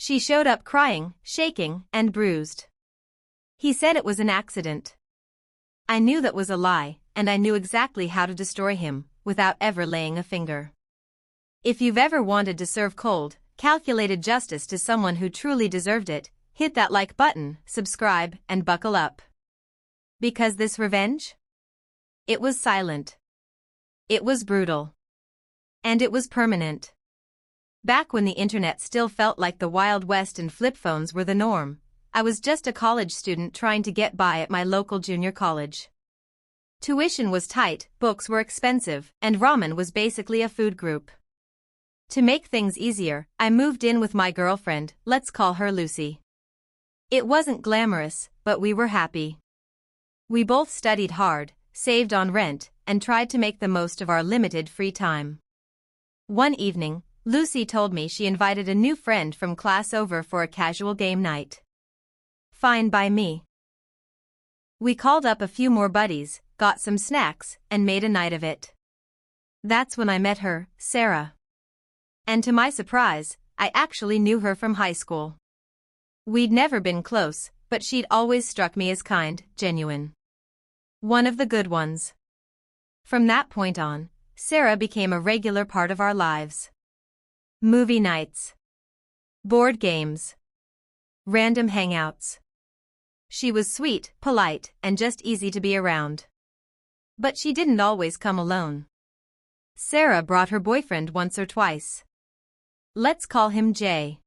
She showed up crying, shaking, and bruised. He said it was an accident. I knew that was a lie, and I knew exactly how to destroy him, without ever laying a finger. If you've ever wanted to serve cold, calculated justice to someone who truly deserved it, hit that like button, subscribe, and buckle up. Because this revenge? It was silent. It was brutal. And it was permanent. Back when the internet still felt like the Wild West and flip phones were the norm, I was just a college student trying to get by at my local junior college. Tuition was tight, books were expensive, and ramen was basically a food group. To make things easier, I moved in with my girlfriend, let's call her Lucy. It wasn't glamorous, but we were happy. We both studied hard, saved on rent, and tried to make the most of our limited free time. One evening, Lucy told me she invited a new friend from class over for a casual game night. Fine by me. We called up a few more buddies, got some snacks, and made a night of it. That's when I met her, Sarah. And to my surprise, I actually knew her from high school. We'd never been close, but she'd always struck me as kind, genuine. One of the good ones. From that point on, Sarah became a regular part of our lives. Movie nights. Board games. Random hangouts. She was sweet, polite, and just easy to be around. But she didn't always come alone. Sarah brought her boyfriend once or twice. Let's call him Jay.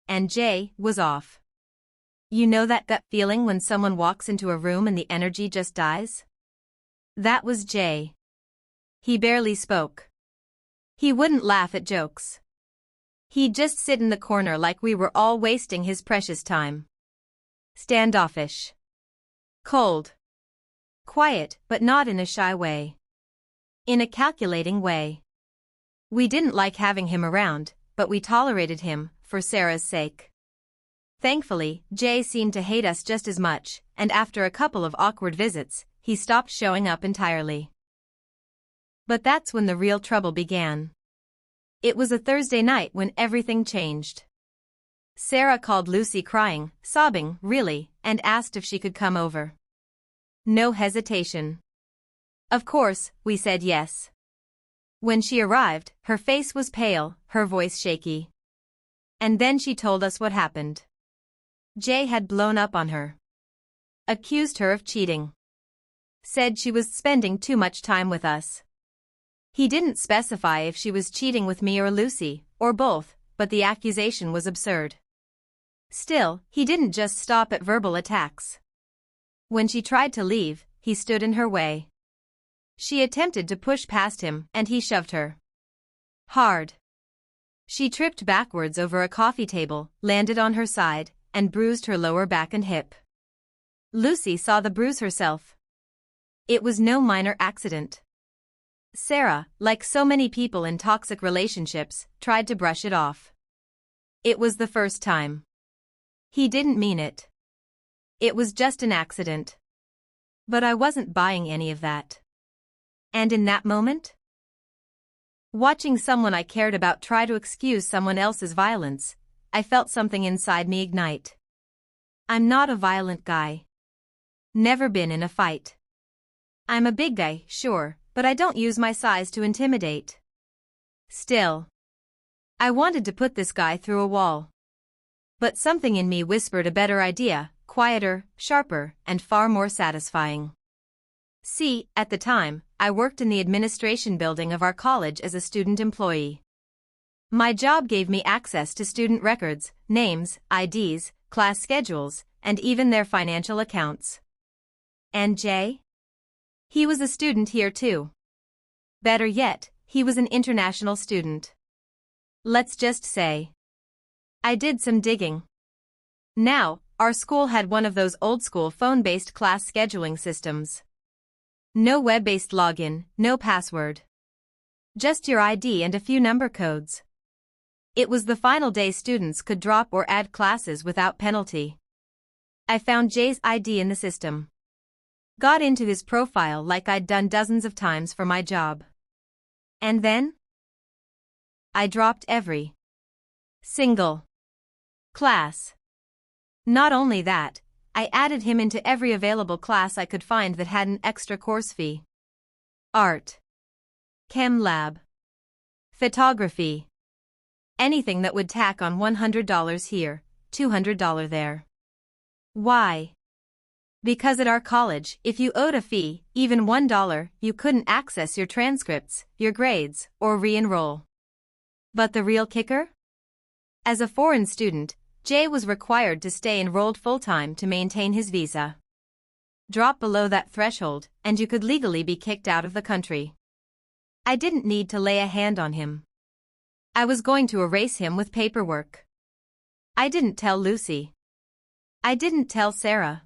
And Jay was off. You know that gut feeling when someone walks into a room and the energy just dies? That was Jay. He barely spoke. He wouldn't laugh at jokes. He'd just sit in the corner like we were all wasting his precious time. Standoffish. Cold. Quiet, but not in a shy way. In a calculating way. We didn't like having him around, but we tolerated him, for Sarah's sake. Thankfully, Jay seemed to hate us just as much, and after a couple of awkward visits, he stopped showing up entirely. But that's when the real trouble began. It was a Thursday night when everything changed. Sarah called Lucy crying, sobbing, really, and asked if she could come over. No hesitation. Of course, we said yes. When she arrived, her face was pale, her voice shaky. And then she told us what happened. Jay had blown up on her. Accused her of cheating. Said she was spending too much time with us. He didn't specify if she was cheating with me or Lucy, or both, but the accusation was absurd. Still, he didn't just stop at verbal attacks. When she tried to leave, he stood in her way. She attempted to push past him, and he shoved her. Hard. She tripped backwards over a coffee table, landed on her side, and bruised her lower back and hip. Lucy saw the bruise herself. It was no minor accident. Sarah, like so many people in toxic relationships, tried to brush it off. It was the first time. He didn't mean it. It was just an accident. But I wasn't buying any of that. And in that moment? Watching someone I cared about try to excuse someone else's violence, I felt something inside me ignite. I'm not a violent guy. Never been in a fight. I'm a big guy, sure, but I don't use my size to intimidate. Still. I wanted to put this guy through a wall. But something in me whispered a better idea, quieter, sharper, and far more satisfying. See, at the time, I worked in the administration building of our college as a student employee. My job gave me access to student records, names, IDs, class schedules, and even their financial accounts. And Jay? He was a student here too. Better yet, he was an international student. Let's just say. I did some digging. Now, our school had one of those old-school phone-based class scheduling systems. No web-based login, no password. Just your ID and a few number codes. It was the final day students could drop or add classes without penalty. I found Jay's ID in the system. Got into his profile like I'd done dozens of times for my job. And then? I dropped every single Class. Not only that, I added him into every available class I could find that had an extra course fee. Art. Chem lab. Photography. Anything that would tack on $100 here, $200 there. Why? Because at our college, if you owed a fee, even $1, you couldn't access your transcripts, your grades, or re-enroll. But the real kicker? As a foreign student, Jay was required to stay enrolled full-time to maintain his visa. Drop below that threshold, and you could legally be kicked out of the country. I didn't need to lay a hand on him. I was going to erase him with paperwork. I didn't tell Lucy. I didn't tell Sarah.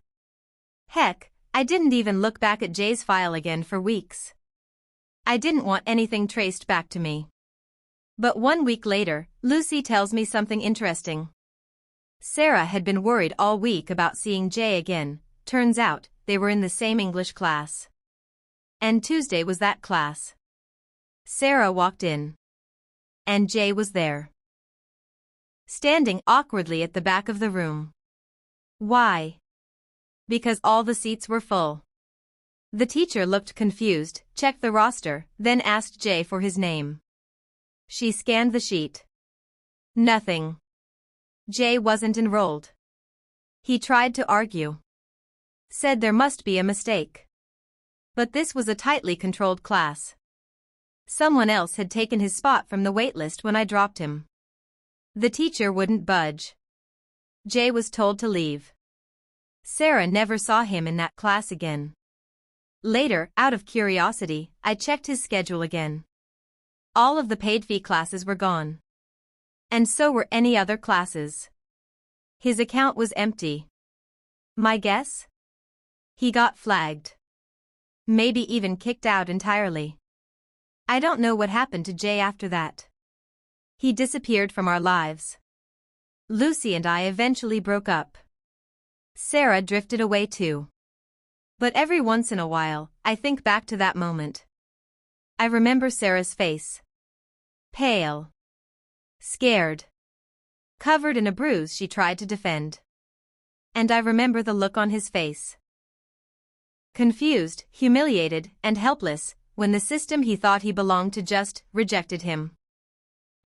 Heck, I didn't even look back at Jay's file again for weeks. I didn't want anything traced back to me. But 1 week later, Lucy tells me something interesting. Sarah had been worried all week about seeing Jay again. Turns out, they were in the same English class. And Tuesday was that class. Sarah walked in. And Jay was there. Standing awkwardly at the back of the room. Why? Because all the seats were full. The teacher looked confused, checked the roster, then asked Jay for his name. She scanned the sheet. Nothing. Jay wasn't enrolled. He tried to argue. Said there must be a mistake. But this was a tightly controlled class. Someone else had taken his spot from the waitlist when I dropped him. The teacher wouldn't budge. Jay was told to leave. Sarah never saw him in that class again. Later, out of curiosity, I checked his schedule again. All of the paid fee classes were gone. And so were any other classes. His account was empty. My guess? He got flagged. Maybe even kicked out entirely. I don't know what happened to Jay after that. He disappeared from our lives. Lucy and I eventually broke up. Sarah drifted away too. But every once in a while, I think back to that moment. I remember Sarah's face. Pale. Scared. Covered in a bruise she tried to defend. And I remember the look on his face. Confused, humiliated, and helpless, when the system he thought he belonged to just rejected him.